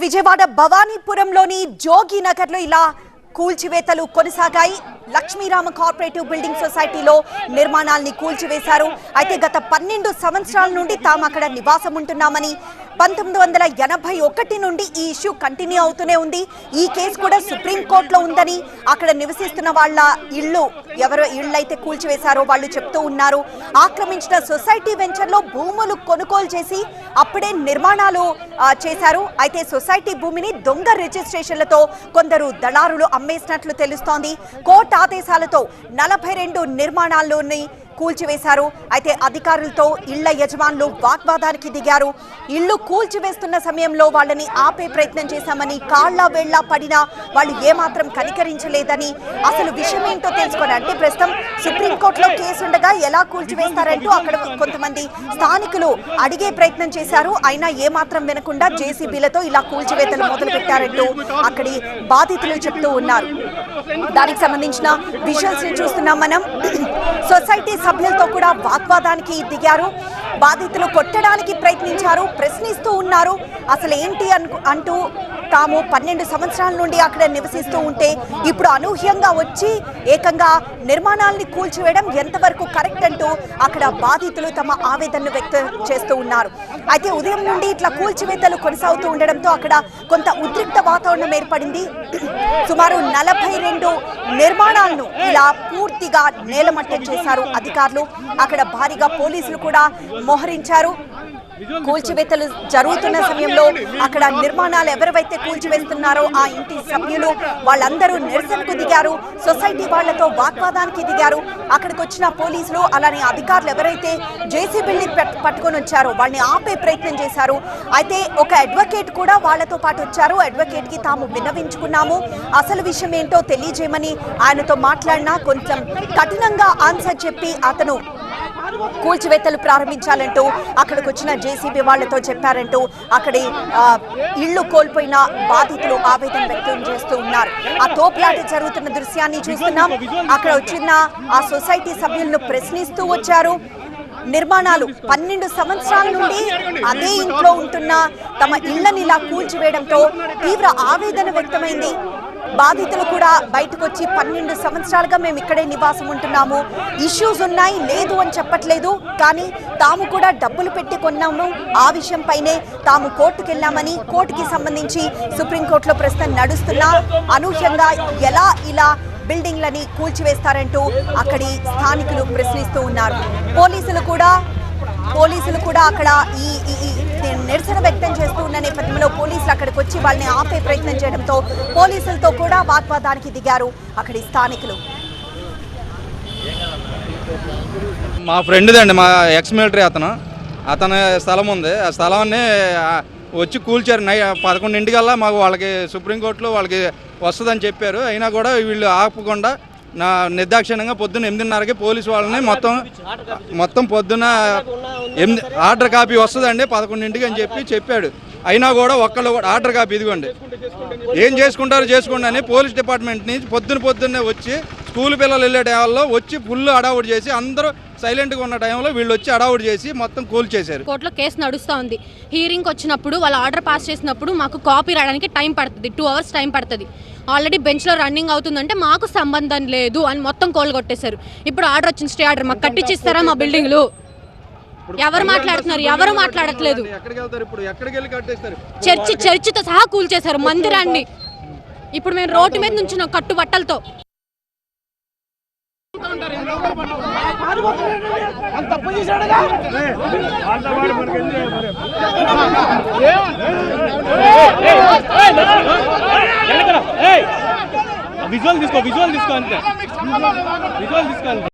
విజయవాడ భవానీపురంలోని జోగి నగర్లో ఇలా కూల్చివేతలు కొనసాగాయి. లక్ష్మీరామ కోఆపరేటివ్ బిల్డింగ్ సొసైటీలో నిర్మాణాల్ని కూల్చివేశారు. అయితే గత 12 సంవత్సరాల నుండి తాము అక్కడ నివాసం ఉంటున్నామని, 1981 నుండి ఈ ఇష్యూ కంటిన్యూ అవుతూనే ఉంది. ఈ కేసు కూడా సుప్రీంకోర్టులో ఉందని అక్కడ నివసిస్తున్న వాళ్ళ ఎవరు ఇళ్ళైతే కూల్చివేశారో వాళ్ళు చెప్తూ ఉన్నారు. ఆక్రమించిన సొసైటీ వెంచర్లో భూములు కొనుగోలు చేసి అప్పుడే నిర్మాణాలు చేశారు. అయితే సొసైటీ భూమిని దొంగ రిజిస్ట్రేషన్లతో కొందరు దళారులు అమ్మేసినట్లు తెలుస్తోంది. కోర్టు ఆదేశాలతో 42 నిర్మాణాల్లోని కూల్చివేశారు. అయితే అధికారులతో ఇళ్ల యజమానులు వాగ్వాదానికి దిగారు. ఇళ్లు కూల్చివేస్తున్న సమయంలో వాళ్ళని ఆపే ప్రయత్నం చేశామని, కాళ్ల వేళ్ల పడినా వాళ్ళు ఏమాత్రం కనికరించలేదని, అసలు విషయం ఏంటో తెలుసుకొని, అంటే ప్రస్తుతం సుప్రీంకోర్టులో కేసు ఉండగా ఎలా కూల్చివేస్తారంటూ అక్కడ కొంతమంది స్థానికులు అడిగే ప్రయత్నం చేశారు. అయినా ఏమాత్రం వినకుండా జేసీబీలతో ఇలా కూల్చివేతలు మొదలు పెట్టారంటూ అక్కడి బాధితులు చెప్తూ ఉన్నారు. దానికి సంబంధించిన విజువల్స్ ని చూస్తున్నాం మనం. సొసైటీ సభ్యులతో కూడా వాగ్వాదానికి దిగారు. బాధితులు కొట్టడానికి ప్రయత్నించారు, ప్రశ్నిస్తూ ఉన్నారు. అసలు ఏంటి అంటూ తాము 12 సంవత్సరాల నుండి అక్కడ నివసిస్తూ ఉంటే ఇప్పుడు అనూహ్యంగా వచ్చి ఏకంగా నిర్మాణాలని కూల్చివేయడం ఎంతవరకు కరెక్ట్ అంటూ అక్కడ బాధితులు తమ ఆవేదనను వ్యక్తం చేస్తూ ఉన్నారు. అయితే ఉదయం నుండి ఇట్లా కూల్చివేతలు కొనసాగుతూ ఉండడంతో అక్కడ కొంత ఉద్రిక్త వాతావరణం ఏర్పడింది. సుమారు 42 నిర్మాణాలను ఇలా పూర్తిగా నేలమట్టం చేశారు అధికారులు. అక్కడ భారీగా పోలీసులు కూడా మోహరించారు. కూల్చివేతలు జరుగుతున్న సమయంలో అక్కడ నిర్మాణాలు ఎవరైతే కూల్చివేస్తున్నారో ఆ ఇంటి సభ్యులు వాళ్ళందరూ నిరసనకు దిగారు. సొసైటీ వాళ్లతో వాగ్వాదానికి దిగారు. అక్కడికి వచ్చిన పోలీసులు అలానే అధికారులు ఎవరైతే జేసీబీని పట్టుకొని వచ్చారో వాళ్ళని ఆపే ప్రయత్నం చేశారు. అయితే ఒక అడ్వకేట్ కూడా వాళ్లతో పాటు వచ్చారు. అడ్వకేట్ కి తాము విన్నవించుకున్నాము, అసలు విషయం ఏంటో తెలియజేయమని ఆయనతో మాట్లాడినా కొంచెం కఠినంగా ఆన్సర్ చెప్పి అతను కూల్చివేతలు ప్రారంభించాలంటూ అక్కడికి వచ్చిన జేసీబీ వాళ్లతో చెప్పారంటూ అక్కడి ఇళ్లు కోల్పోయిన బాధితులు ఆవేదన వ్యక్తం చేస్తూ ఉన్నారు. ఆ తోపులాట జరుగుతున్న దృశ్యాన్ని చూస్తున్నాం. అక్కడ వచ్చిన ఆ సొసైటీ సభ్యులను ప్రశ్నిస్తూ వచ్చారు. నిర్మాణాలు 12 సంవత్సరాల నుండి అదే ఇంట్లో ఉంటున్న తమ ఇళ్లని ఇలా కూల్చివేయడంతో తీవ్ర ఆవేదన వ్యక్తమైంది. బాధితులు కూడా బయటకు వచ్చి 12 సంవత్సరాలుగా మేము ఇక్కడే నివాసం ఉంటున్నాము, ఇష్యూస్ ఉన్నాయి లేదు అని చెప్పట్లేదు, కానీ తాము కూడా డబ్బులు పెట్టి కొన్నాము, ఆ విషయంపైనే తాము కోర్టుకు వెళ్ళామని, కోర్టుకి సంబంధించి సుప్రీంకోర్టులో ప్రస్తుతం నడుస్తున్నా అనూహ్యంగా ఎలా ఇలా బిల్డింగ్లని కూల్చివేస్తారంటూ అక్కడి స్థానికులు ప్రశ్నిస్తూ ఉన్నారు. పోలీసులు కూడా అక్కడ ఈ నిరసన వ్యక్తం చేస్తూ ఉన్న నేపథ్యంలో పోలీసులు అక్కడికి వచ్చి వాళ్ళని ఆపే ప్రయత్నం చేయడంతో పోలీసులతో కూడా వాగ్వాదానికి దిగారు అక్కడి స్థానికులు. మా ఫ్రెండ్ దండి, మా ఎక్స్ మిలిటరీ అతని స్థలం ఉంది. ఆ స్థలాన్ని వచ్చి కూల్చారు. 11 మాకు వాళ్ళకి సుప్రీంకోర్టులో వాళ్ళకి వస్తుందని చెప్పారు. అయినా కూడా వీళ్ళు ఆపకుండా నిర్దాక్షిణ్యంగా పొద్దున్న 8:30కి పోలీసు వాళ్ళని మొత్తం పొద్దున ఆర్డర్ కాపీ వస్తుందండి 11ంటికి అని చెప్పాడు. అయినా కూడా ఒక్కళ్ళు కూడా ఆర్డర్ కాపీ ఇదిగోండి, ఏం చేసుకుంటారో చేసుకోండి అని పోలీస్ డిపార్ట్మెంట్ నుంచి పొద్దున్నే వచ్చి స్కూల్ పిల్లలు వెళ్ళే టైంలో వచ్చి ఫుల్ అడావుడి చేసి అందరూ సైలెంట్గా ఉన్న టైంలో వీళ్ళు వచ్చి అడావుడి చేసి మొత్తం కూల్చేశారు. కోర్టులో కేసు నడుస్తూ ఉంది. హీరింగ్ వచ్చినప్పుడు వాళ్ళు ఆర్డర్ పాస్ చేసినప్పుడు మాకు కాపీ రావడానికి టైం పడుతుంది, 2 hours టైం పడుతుంది. ఆల్రెడీ బెంచ్లో రన్నింగ్ అవుతుందంటే మాకు సంబంధం లేదు అని మొత్తం కోల్ కొట్టేశారు. ఇప్పుడు ఆర్డర్ వచ్చింది, స్టే ఆర్డర్. మాకు కట్టించిస్తారా మా బిల్డింగ్లు? ఎవరు మాట్లాడుతున్నారు? ఎవరు మాట్లాడట్లేదు. చర్చితో సహా కూల్చేశారు మందిరాన్ని. ఇప్పుడు మేము రోడ్డు మీద నుంచున్నాం కట్టుబట్టలతో. విజువల్ తీసుకో అంతే.